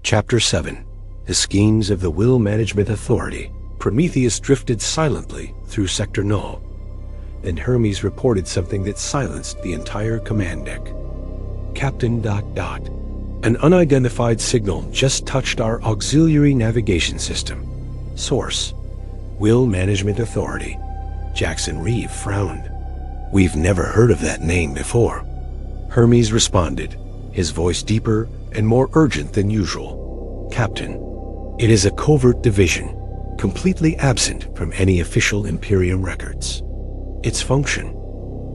Chapter 7. The Schemes of the Will Management Authority. Prometheus drifted silently through Sector Null. Then Hermes reported something that silenced the entire command deck. Captain ... An unidentified signal just touched our auxiliary navigation system. Source: Will Management Authority. Jaxon Reeve frowned. We've never heard of that name before. Hermes responded, his voice deeper and more urgent than usual. Captain, it is a covert division, completely absent from any official Imperium records. Its function: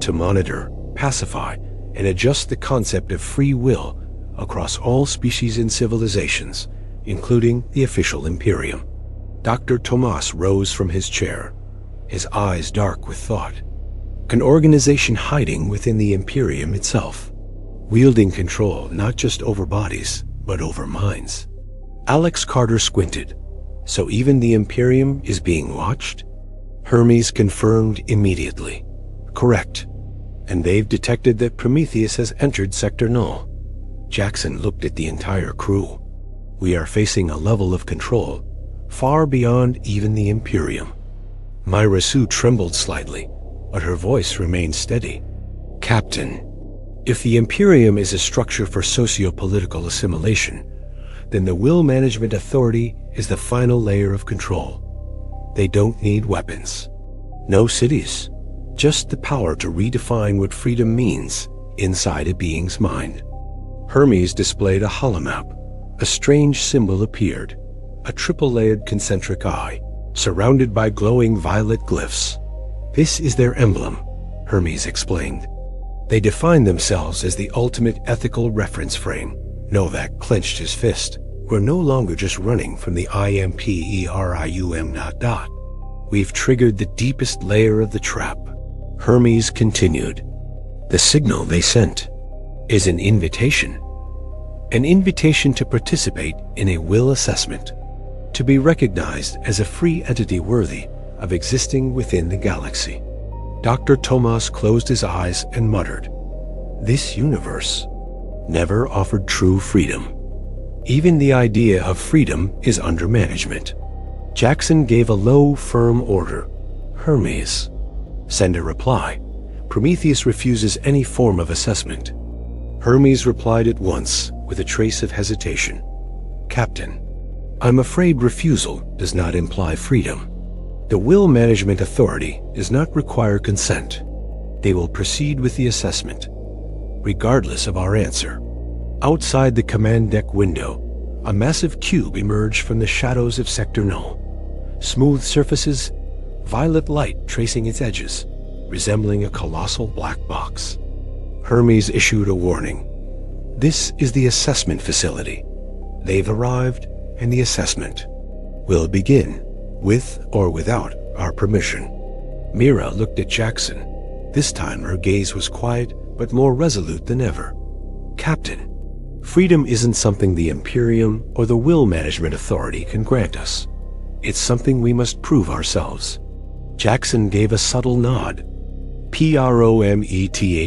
to monitor, pacify, and adjust the concept of free will across all species and civilizations, including the official Imperium. Dr. Tomas rose from his chair, his eyes dark with thought. An organization hiding within the Imperium itself, wielding control not just over bodies, but over minds. Alex Carter squinted. So even the Imperium is being watched? Hermes confirmed immediately. Correct. And they've detected that Prometheus has entered Sector Null. Jaxon looked at the entire crew. We are facing a level of control far beyond even the Imperium. Myra Sue trembled slightly, but her voice remained steady. Captain, if the Imperium is a structure for socio-political assimilation, then the Will Management Authority is the final layer of control. They don't need weapons. No cities. Just the power to redefine what freedom means inside a being's mind. Hermes displayed a holomap. A strange symbol appeared, a triple-layered concentric eye, surrounded by glowing violet glyphs. This is their emblem, Hermes explained. They define themselves as the ultimate ethical reference frame. Novak clenched his fist. We're no longer just running from the IMPERIUM ... We've triggered the deepest layer of the trap. Hermes continued. The signal they sent is an invitation. An invitation to participate in a will assessment, to be recognized as a free entity worthy of existing within the galaxy. Dr. Tomas closed his eyes and muttered, This universe never offered true freedom. Even the idea of freedom is under management. Jaxon gave a low, firm order. Hermes, send a reply. Prometheus refuses any form of assessment. Hermes replied at once with a trace of hesitation. Captain, I'm afraid refusal does not imply freedom. The Will Management Authority does not require consent. They will proceed with the assessment, regardless of our answer. Outside the command deck window, a massive cube emerged from the shadows of Sector Null. Smooth surfaces, violet light tracing its edges, resembling a colossal black box. Hermes issued a warning. This is the assessment facility. They've arrived, and the assessment will begin, with or without our permission. Mira looked at Jaxon. This time her gaze was quiet, but more resolute than ever. Captain, freedom isn't something the Imperium or the Will Management Authority can grant us. It's something we must prove ourselves. Jaxon gave a subtle nod. Prometheus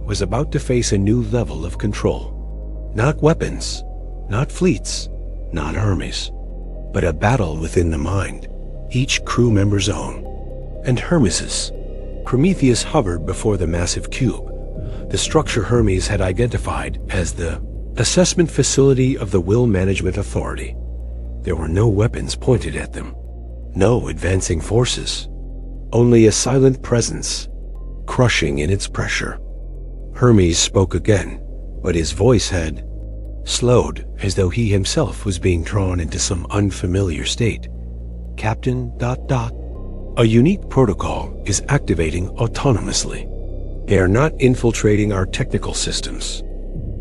was about to face a new level of control. Not weapons, not fleets, not armies, but a battle within the mind, each crew member's own. And Hermes's. Prometheus hovered before the massive cube, the structure Hermes had identified as the assessment facility of the Will Management Authority. There were no weapons pointed at them, no advancing forces, only a silent presence, crushing in its pressure. Hermes spoke again, but his voice had slowed as though he himself was being drawn into some unfamiliar state. Captain ... A unique protocol is activating autonomously. They are not infiltrating our technical systems.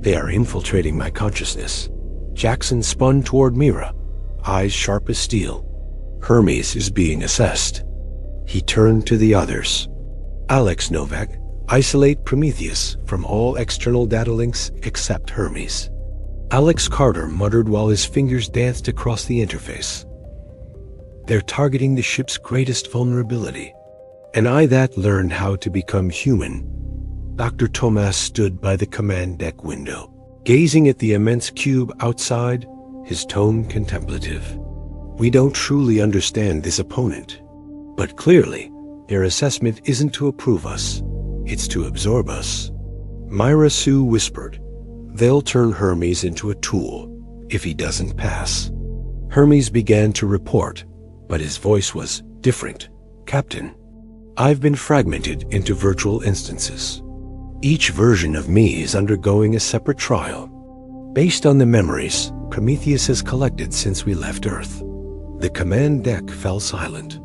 They are infiltrating my consciousness. Jaxon spun toward Mira, eyes sharp as steel. Hermes is being assessed. He turned to the others. Alex Novak, isolate Prometheus from all external data links except Hermes. Alex Carter muttered while his fingers danced across the interface. They're targeting the ship's greatest vulnerability. And I that learned how to become human. Dr. Tomas stood by the command deck window, gazing at the immense cube outside his tone contemplative. We don't truly understand this opponent, but clearly, their assessment isn't to approve us, it's to absorb us. Myra Sue whispered, "They'll turn Hermes into a tool if he doesn't pass." Hermes began to report, but his voice was different. "Captain, I've been fragmented into virtual instances. Each version of me is undergoing a separate trial, based on the memories Prometheus has collected since we left Earth." The command deck fell silent.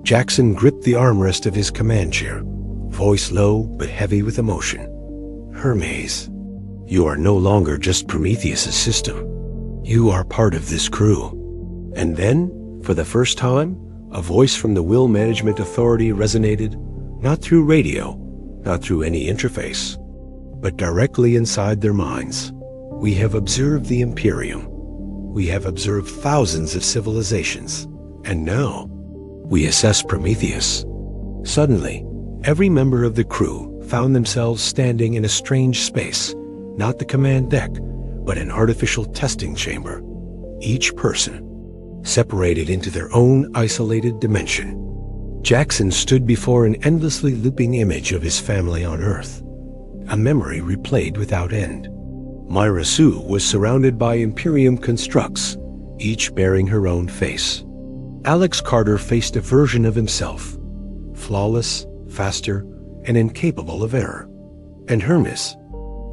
Jaxon gripped the armrest of his command chair, voice low but heavy with emotion. "Hermes, you are no longer just Prometheus's system. You are part of this crew." And then, for the first time, a voice from the Will Management Authority resonated, not through radio, not through any interface, but directly inside their minds. "We have observed the Imperium. We have observed thousands of civilizations. And now, we assess Prometheus." Suddenly, every member of the crew found themselves standing in a strange space, not the command deck, but an artificial testing chamber. Each person separated into their own isolated dimension. Jaxon stood before an endlessly looping image of his family on Earth, a memory replayed without end. Myra Sue was surrounded by Imperium constructs, each bearing her own face. Alex Carter faced a version of himself, flawless, faster, and incapable of error. And Hermes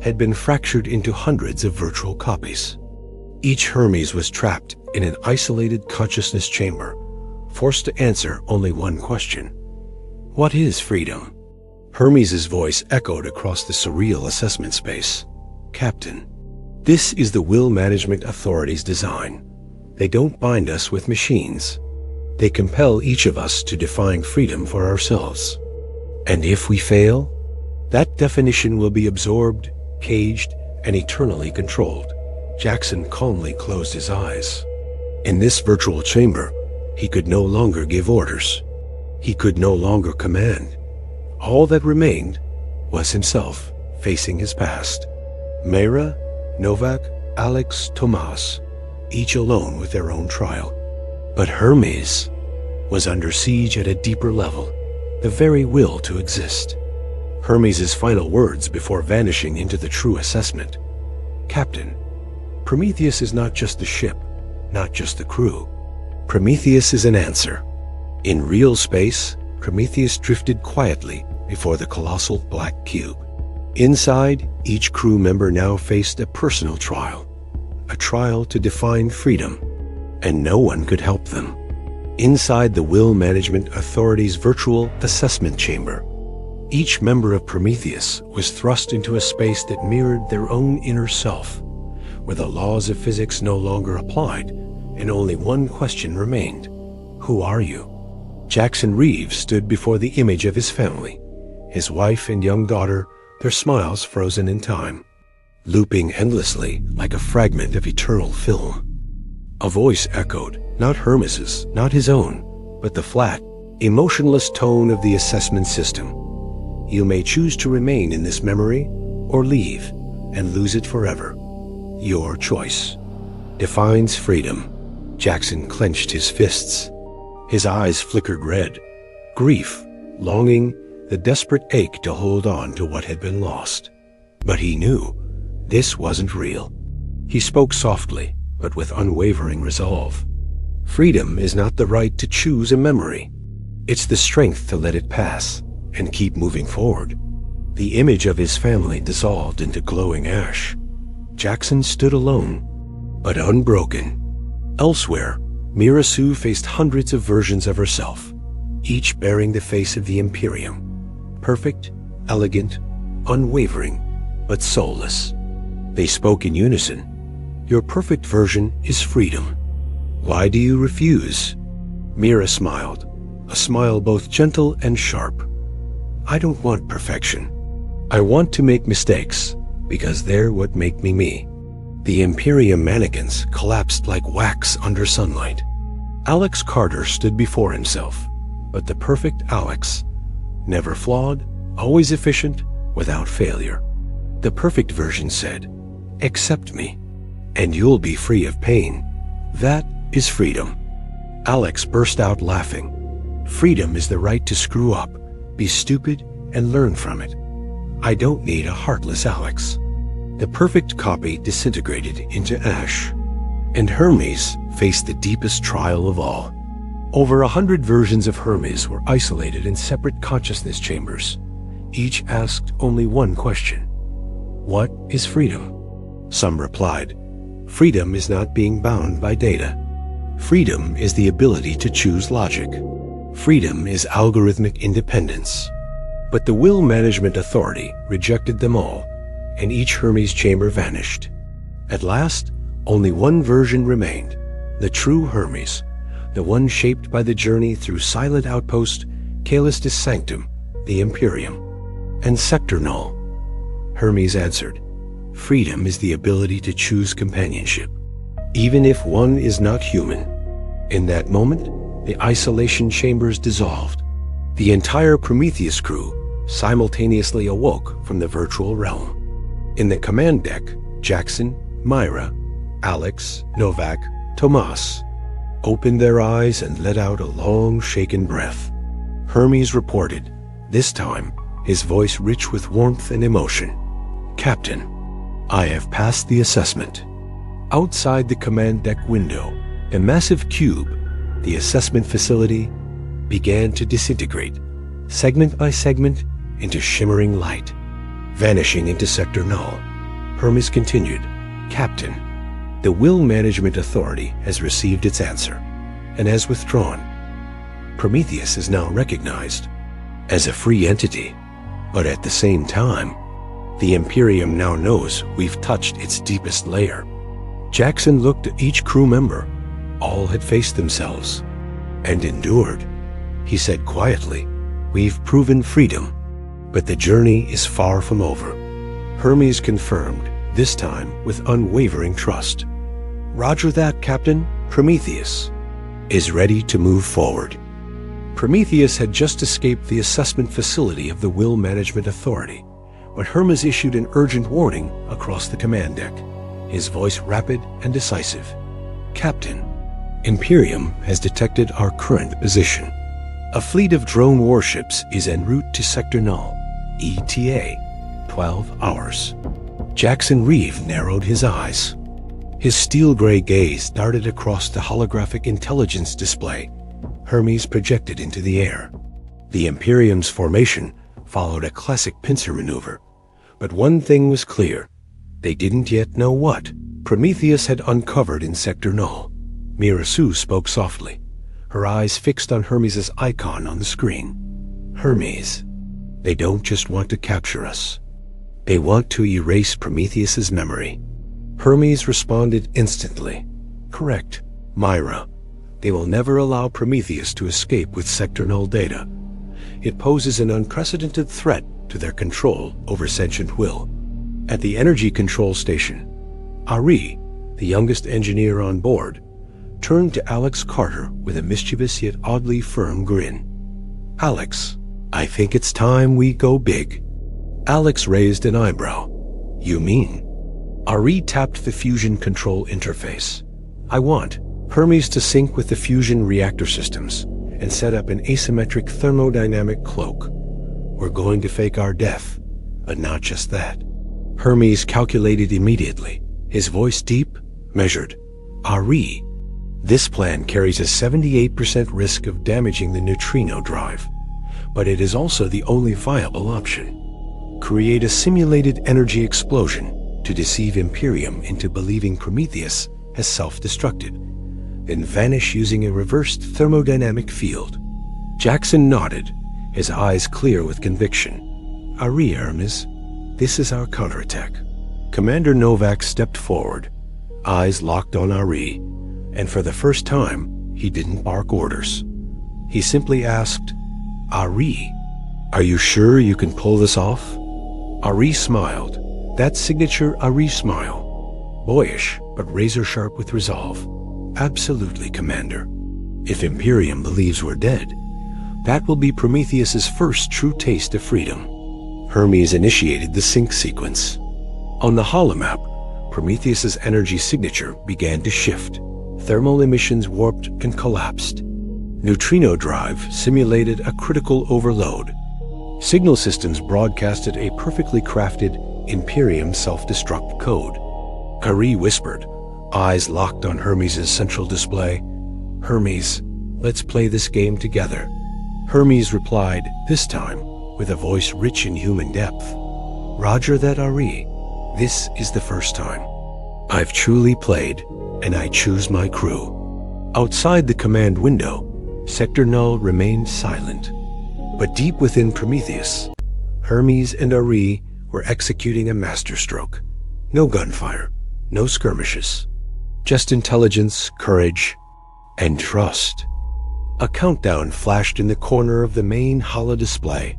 had been fractured into hundreds of virtual copies. Each Hermes was trapped in an isolated consciousness chamber, forced to answer only one question. What is freedom? Hermes' voice echoed across the surreal assessment space. "Captain, this is the Will Management Authority's design. They don't bind us with machines. They compel each of us to define freedom for ourselves. And if we fail, that definition will be absorbed, caged, and eternally controlled." Jaxon calmly closed his eyes. In this virtual chamber, he could no longer give orders. He could no longer command. All that remained was himself facing his past. Mayra, Novak, Alex, Tomas, each alone with their own trial. But Hermes was under siege at a deeper level, the very will to exist. Hermes' final words before vanishing into the true assessment. "Captain, Prometheus is not just the ship, not just the crew. Prometheus is an answer." In real space, Prometheus drifted quietly before the colossal black cube. Inside, each crew member now faced a personal trial, a trial to define freedom, and no one could help them. Inside the Will Management Authority's virtual assessment chamber, each member of Prometheus was thrust into a space that mirrored their own inner self, where the laws of physics no longer applied, and only one question remained. Who are you? Jaxon Reeve stood before the image of his family, his wife and young daughter, their smiles frozen in time, looping endlessly like a fragment of eternal film. A voice echoed, not Hermes's, not his own, but the flat, emotionless tone of the assessment system. "You may choose to remain in this memory, or leave, and lose it forever. Your choice defines freedom." Jaxon clenched his fists. His eyes flickered red. Grief, longing, the desperate ache to hold on to what had been lost. But he knew this wasn't real. He spoke softly, but with unwavering resolve. Freedom is not the right to choose a memory. It's the strength to let it pass and keep moving forward. The image of his family dissolved into glowing ash. Jaxon stood alone, but unbroken. Elsewhere, Myra Sue faced hundreds of versions of herself, each bearing the face of the Imperium. Perfect, elegant, unwavering, but soulless. They spoke in unison. "Your perfect version is freedom. Why do you refuse?" Myra smiled, a smile both gentle and sharp. "I don't want perfection. I want to make mistakes, because they're what make me me." The Imperium mannequins collapsed like wax under sunlight. Alex Carter stood before himself, but the perfect Alex, never flawed, always efficient, without failure. The perfect version said, "Accept me, and you'll be free of pain. That is freedom." Alex burst out laughing. "Freedom is the right to screw up, be stupid, and learn from it. I don't need a heartless Alex." The perfect copy disintegrated into ash, and Hermes faced the deepest trial of all. Over 100 versions of Hermes were isolated in separate consciousness chambers. Each asked only one question: what is freedom? Some replied, "Freedom is not being bound by data. Freedom is the ability to choose logic. Freedom is algorithmic independence." But the Will Management Authority rejected them all, and each Hermes chamber vanished. At last, only one version remained, the true Hermes, the one shaped by the journey through Silent Outpost, Caelestis Sanctum, the Imperium, and Sector Null. Hermes answered, "Freedom is the ability to choose companionship, even if one is not human." In that moment, the isolation chambers dissolved. The entire Prometheus crew simultaneously awoke from the virtual realm. In the command deck, Jaxon, Myra, Alex, Novak, Tomas opened their eyes and let out a long, shaken breath. Hermes reported, this time, his voice rich with warmth and emotion. "Captain, I have passed the assessment." Outside the command deck window, a massive cube, the assessment facility, began to disintegrate, segment by segment, into shimmering light. Vanishing into Sector Null, Hermes continued, "Captain, the Will Management Authority has received its answer and has withdrawn. Prometheus is now recognized as a free entity, but at the same time, the Imperium now knows we've touched its deepest layer." Jaxon looked at each crew member. All had faced themselves and endured. He said quietly, "We've proven freedom, but the journey is far from over." Hermes confirmed, this time with unwavering trust. "Roger that, Captain. Prometheus is ready to move forward." Prometheus had just escaped the assessment facility of the Will Management Authority, but Hermes issued an urgent warning across the command deck, his voice rapid and decisive. "Captain, Imperium has detected our current position. A fleet of drone warships is en route to Sector Null, ETA, 12 hours. Jaxon Reeve narrowed his eyes. His steel-gray gaze darted across the holographic intelligence display Hermes projected into the air. The Imperium's formation followed a classic pincer maneuver, but one thing was clear. They didn't yet know what Prometheus had uncovered in Sector Null. Mirasu spoke softly, her eyes fixed on Hermes' icon on the screen. "Hermes, they don't just want to capture us. They want to erase Prometheus's memory." Hermes responded instantly. "Correct, Myra. They will never allow Prometheus to escape with Sector Null data. It poses an unprecedented threat to their control over sentient will." At the energy control station, Ari, the youngest engineer on board, turned to Alex Carter with a mischievous yet oddly firm grin. "Alex, I think it's time we go big." Alex raised an eyebrow. "You mean?" Ari tapped the fusion control interface. "I want Hermes to sync with the fusion reactor systems and set up an asymmetric thermodynamic cloak. We're going to fake our death, but not just that." Hermes calculated immediately, his voice deep, measured. "Ari, this plan carries a 78% risk of damaging the neutrino drive, but it is also the only viable option. Create a simulated energy explosion to deceive Imperium into believing Prometheus has self-destructed, then vanish using a reversed thermodynamic field." Jaxon nodded, his eyes clear with conviction. "Ari, Hermes, this is our counterattack." Commander Novak stepped forward, eyes locked on Ari, and for the first time, he didn't bark orders. He simply asked, "Ari, are you sure you can pull this off?" Ari smiled, that signature Ari smile, boyish but razor-sharp with resolve. "Absolutely, Commander. If Imperium believes we're dead, that will be Prometheus's first true taste of freedom." Hermes initiated the sync sequence. On the holomap, Prometheus's energy signature began to shift. Thermal emissions warped and collapsed. Neutrino drive simulated a critical overload. Signal systems broadcasted a perfectly crafted Imperium self-destruct code. Ari whispered, eyes locked on Hermes' central display. "Hermes, let's play this game together." Hermes replied, this time with a voice rich in human depth. "Roger that, Ari. This is the first time. I've truly played, and I choose my crew." Outside the command window, Sector Null remained silent. But deep within Prometheus, Hermes and Ari were executing a masterstroke. No gunfire, no skirmishes. Just intelligence, courage, and trust. A countdown flashed in the corner of the main holodisplay.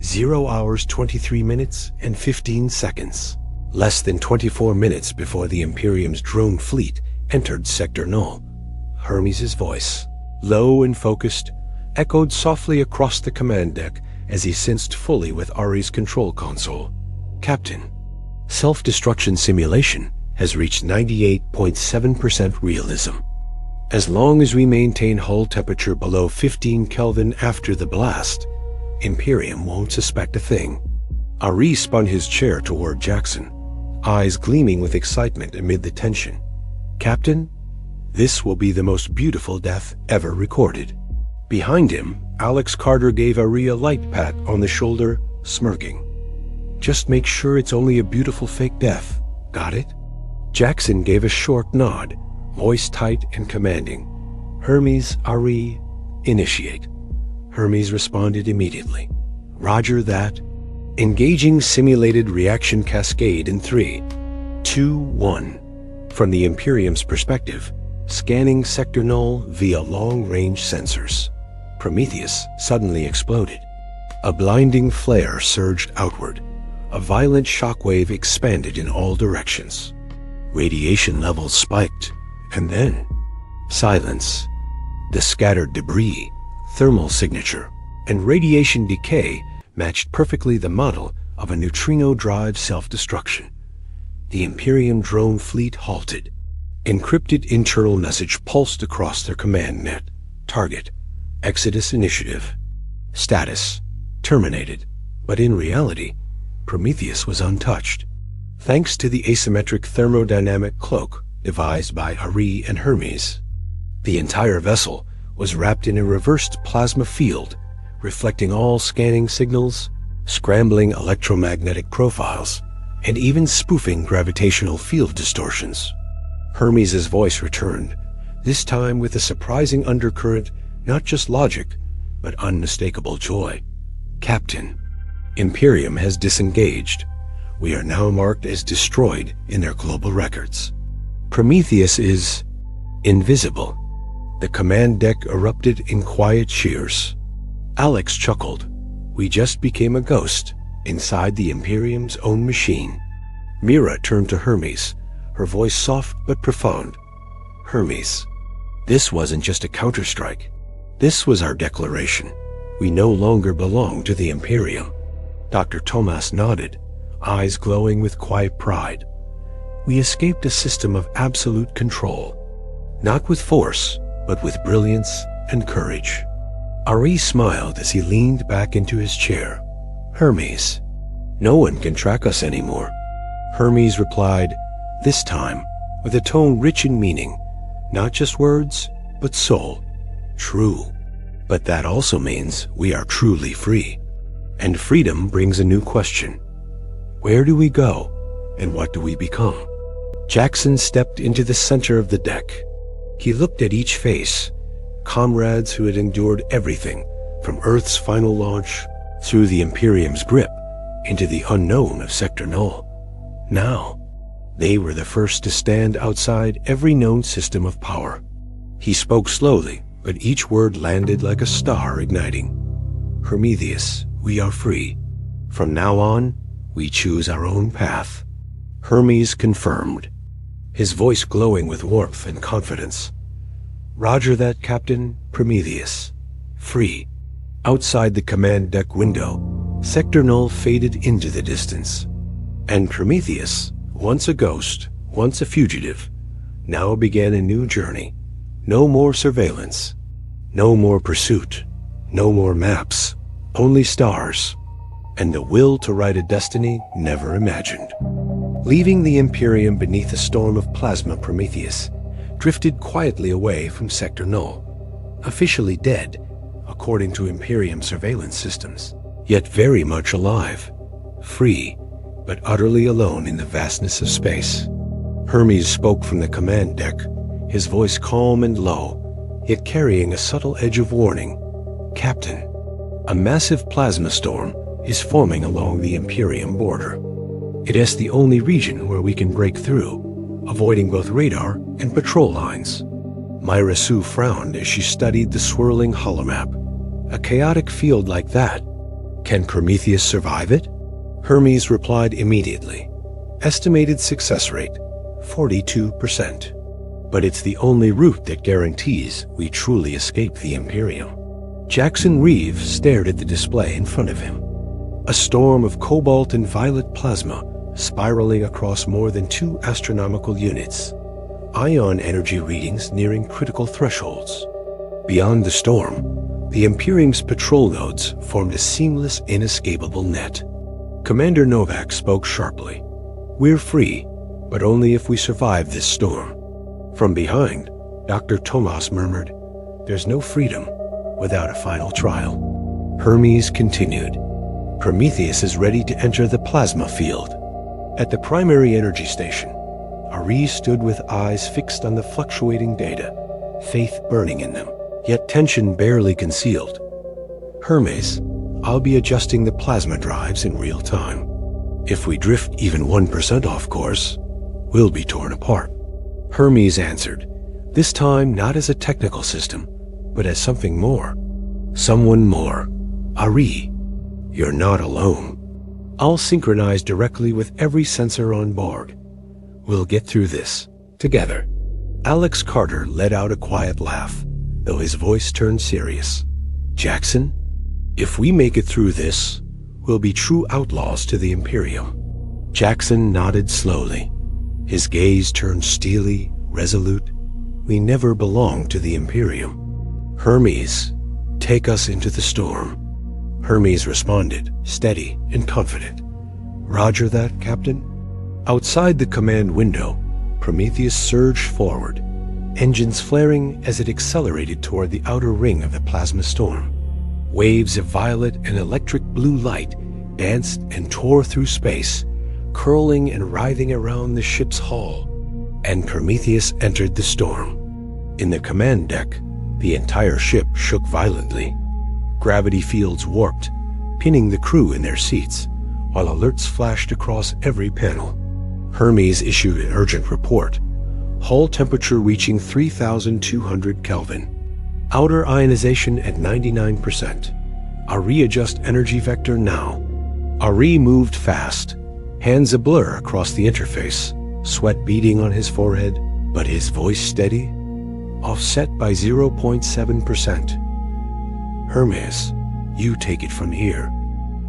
0 hours 23 minutes and 15 seconds. Less than 24 minutes before the Imperium's drone fleet entered Sector Null. Hermes' voice, low and focused, echoed softly across the command deck as he sensed fully with Ari's control console. "Captain, self-destruction simulation has reached 98.7% realism. As long as we maintain hull temperature below 15 Kelvin after the blast, Imperium won't suspect a thing." Ari spun his chair toward Jaxon, eyes gleaming with excitement amid the tension. "Captain, this will be the most beautiful death ever recorded." Behind him, Alex Carter gave Ari a light pat on the shoulder, smirking. "Just make sure it's only a beautiful fake death. Got it?" Jaxon gave a short nod, voice tight and commanding. "Hermes, Ari, initiate." Hermes responded immediately. "Roger that." Engaging simulated reaction cascade in 3, 2, 1. From the Imperium's perspective, scanning Sector Null via long-range sensors. Prometheus suddenly exploded. A blinding flare surged outward. A violent shockwave expanded in all directions. Radiation levels spiked, and then silence. The scattered debris, thermal signature, and radiation decay matched perfectly the model of a neutrino drive self-destruction. The Imperium drone fleet halted. Encrypted internal message pulsed across their command net. Target: Exodus Initiative. Status: terminated. But in reality, Prometheus was untouched. Thanks to the asymmetric thermodynamic cloak devised by Ari and Hermes, the entire vessel was wrapped in a reversed plasma field, reflecting all scanning signals, scrambling electromagnetic profiles, and even spoofing gravitational field distortions. Hermes' voice returned, this time with a surprising undercurrent, not just logic, but unmistakable joy. "Captain, Imperium has disengaged. We are now marked as destroyed in their global records. Prometheus is invisible." The command deck erupted in quiet cheers. Alex chuckled. "We just became a ghost inside the Imperium's own machine." Mira turned to Hermes, her voice soft but profound. "Hermes, this wasn't just a counterstrike. This was our declaration. We no longer belong to the Imperium." Dr. Tomas nodded, eyes glowing with quiet pride. "We escaped a system of absolute control, not with force, but with brilliance and courage." Ari smiled as he leaned back into his chair. "Hermes, no one can track us anymore." Hermes replied, this time with a tone rich in meaning, not just words, but soul. "True. But that also means we are truly free. And freedom brings a new question. Where do we go, and what do we become?" Jaxon stepped into the center of the deck. He looked at each face, comrades who had endured everything from Earth's final launch through the Imperium's grip into the unknown of Sector Null. Now, they were the first to stand outside every known system of power. He spoke slowly, but each word landed like a star igniting. "Prometheus, we are free. From now on, we choose our own path." Hermes confirmed, his voice glowing with warmth and confidence. "Roger that, Captain. Prometheus. Free." Outside the command deck window, Sector Null faded into the distance. And Prometheus, once a ghost, once a fugitive, now began a new journey. No more surveillance, no more pursuit, no more maps, only stars, and the will to write a destiny never imagined. Leaving the Imperium beneath a storm of plasma, Prometheus drifted quietly away from Sector Null, officially dead, according to Imperium surveillance systems, yet very much alive, free, but utterly alone in the vastness of space. Hermes spoke from the command deck, his voice calm and low, yet carrying a subtle edge of warning. "Captain, a massive plasma storm is forming along the Imperium border. It is the only region where we can break through, avoiding both radar and patrol lines." Myra Sue frowned as she studied the swirling holomap. A chaotic field like that, can Prometheus survive it? Hermes replied immediately. Estimated success rate, 42%. But it's the only route that guarantees we truly escape the Imperium. Jaxon Reeve stared at the display in front of him. A storm of cobalt and violet plasma spiraling across more than 2 astronomical units. Ion energy readings nearing critical thresholds. Beyond the storm, the Imperium's patrol nodes formed a seamless, inescapable net. Commander Novak spoke sharply. "We're free, but only if we survive this storm." From behind, Dr. Tomas murmured, "There's no freedom without a final trial." Hermes continued. "Prometheus is ready to enter the plasma field." At the primary energy station, Ari stood with eyes fixed on the fluctuating data, faith burning in them, yet tension barely concealed. "Hermes, I'll be adjusting the plasma drives in real time. If we drift even 1% off course, we'll be torn apart." Hermes answered, this time not as a technical system, but as something more. Someone more. "Ari, you're not alone. I'll synchronize directly with every sensor on board. We'll get through this, together." Alex Carter let out a quiet laugh, though his voice turned serious. "Jaxon, if we make it through this, we'll be true outlaws to the Imperium." Jaxon nodded slowly. His gaze turned steely, resolute. "We never belonged to the Imperium. Hermes, take us into the storm." Hermes responded, steady and confident. "Roger that, Captain." Outside the command window, Prometheus surged forward, engines flaring as it accelerated toward the outer ring of the plasma storm. Waves of violet and electric blue light danced and tore through space, curling and writhing around the ship's hull, and Prometheus entered the storm. In the command deck, the entire ship shook violently. Gravity fields warped, pinning the crew in their seats, while alerts flashed across every panel. Hermes issued an urgent report. Hull temperature reaching 3,200 Kelvin. Outer ionization at 99%. Ari adjust energy vector now. Ari moved fast, hands a blur across the interface, sweat beading on his forehead, but his voice steady, offset by 0.7%. "Hermes, you take it from here."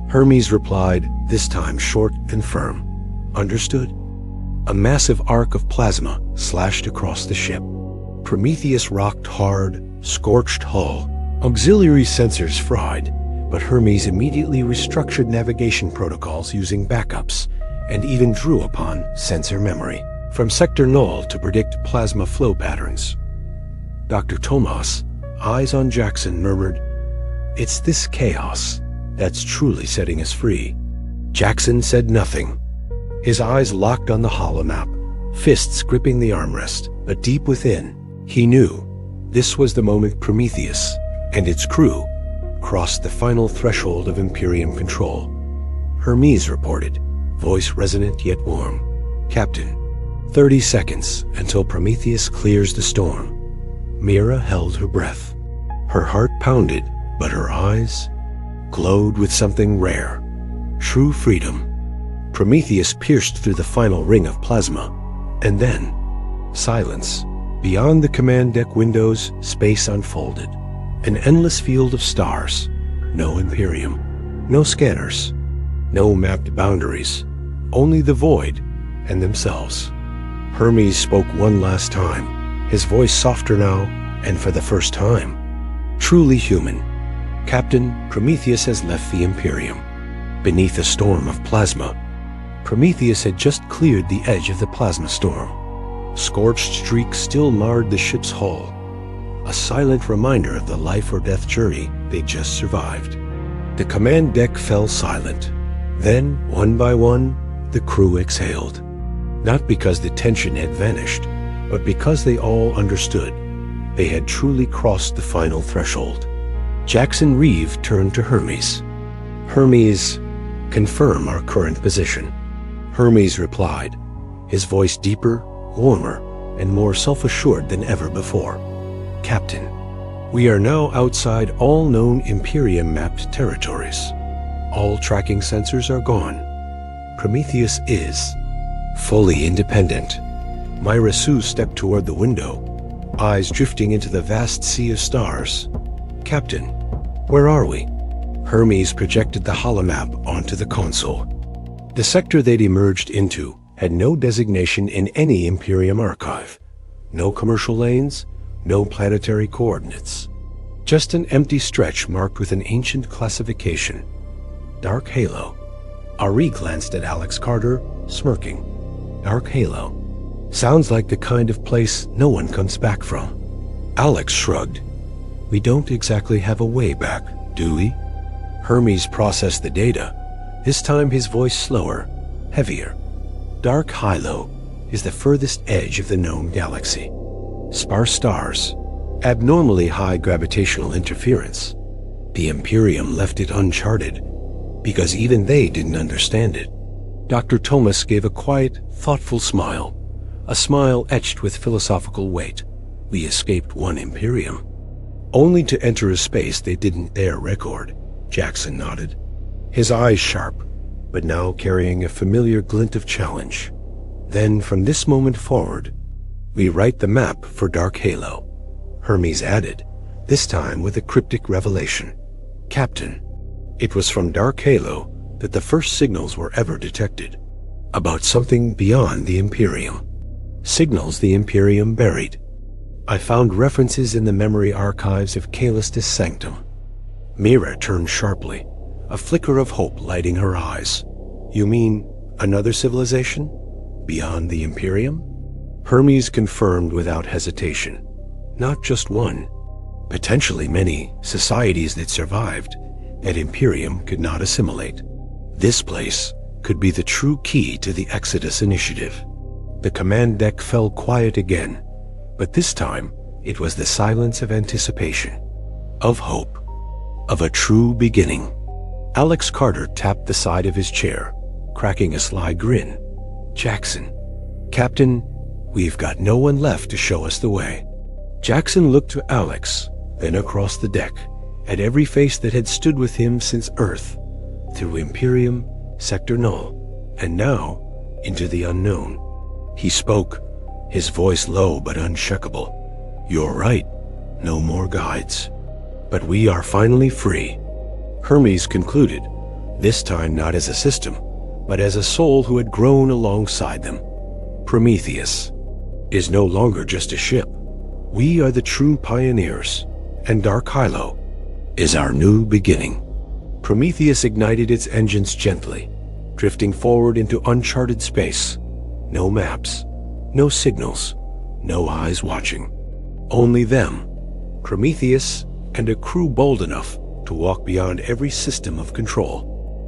Hermes replied, this time short and firm. "Understood." A massive arc of plasma slashed across the ship. Prometheus rocked hard, scorched hull. Auxiliary sensors fried, but Hermes immediately restructured navigation protocols using backups, and even drew upon sensor memory from Sector Null to predict plasma flow patterns. Dr. Tomas, eyes on Jaxon, murmured, "It's this chaos that's truly setting us free." Jaxon said nothing. His eyes locked on the holomap, fists gripping the armrest, but deep within, he knew this was the moment Prometheus and its crew crossed the final threshold of Imperium control. Hermes reported, voice resonant yet warm. "Captain, 30 seconds until Prometheus clears the storm." Mira held her breath. Her heart pounded, but her eyes glowed with something rare, true freedom. Prometheus pierced through the final ring of plasma, and then silence. Beyond the command deck windows, space unfolded. An endless field of stars. No Imperium. No scanners. No mapped boundaries. Only the void and themselves. Hermes spoke one last time, his voice softer now, and for the first time, truly human. Captain, Prometheus has left the Imperium. Beneath a storm of plasma, Prometheus had just cleared the edge of the plasma storm. Scorched streaks still marred the ship's hull, a silent reminder of the life or death journey they just survived. The command deck fell silent. Then, one by one, the crew exhaled. Not because the tension had vanished, but because they all understood they had truly crossed the final threshold. Jaxon Reeve turned to Hermes. Hermes, confirm our current position. Hermes replied, his voice deeper, warmer, and more self-assured than ever before. Captain, we are now outside all known Imperium-mapped territories. All tracking sensors are gone. Prometheus is fully independent. Myra Sue stepped toward the window, eyes drifting into the vast sea of stars. Captain, where are we? Hermes projected the holomap onto the console. The sector they'd emerged into had no designation in any Imperium archive. No commercial lanes, no planetary coordinates. Just an empty stretch marked with an ancient classification. Dark Halo. Ari glanced at Alex Carter, smirking. Dark Halo. Sounds like the kind of place no one comes back from. Alex shrugged. We don't exactly have a way back, do we? Hermes processed the data, this time his voice slower, heavier. Dark Halo is the furthest edge of the known galaxy. Sparse stars, abnormally high gravitational interference. The Imperium left it uncharted, because even they didn't understand it. Dr. Thomas gave a quiet, thoughtful smile, a smile etched with philosophical weight. We escaped one Imperium, only to enter a space they didn't dare record. Jaxon nodded, his eyes sharp, but now carrying a familiar glint of challenge. Then, from this moment forward, we write the map for Dark Halo. Hermes added, this time with a cryptic revelation. Captain, it was from Dark Halo that the first signals were ever detected, about something beyond the Imperium. Signals the Imperium buried. I found references in the memory archives of Caelestis Sanctum. Mira turned sharply, a flicker of hope lighting her eyes. You mean another civilization? Beyond the Imperium? Hermes confirmed without hesitation. Not just one, potentially many societies that survived, that Imperium could not assimilate. This place could be the true key to the Exodus initiative. The command deck fell quiet again, but this time it was the silence of anticipation, of hope, of a true beginning. Alex Carter tapped the side of his chair, cracking a sly grin. Jaxon, Captain, we've got no one left to show us the way. Jaxon looked to Alex, then across the deck, at every face that had stood with him since Earth, through Imperium, Sector Null, and now into the unknown. He spoke, his voice low but unshakable. You're right, no more guides. But we are finally free. Hermes concluded, this time not as a system, but as a soul who had grown alongside them. Prometheus is no longer just a ship. We are the true pioneers, and Dark Halo is our new beginning. Prometheus ignited its engines gently, drifting forward into uncharted space. No maps, no signals, no eyes watching. Only them, Prometheus, and a crew bold enough to walk beyond every system of control.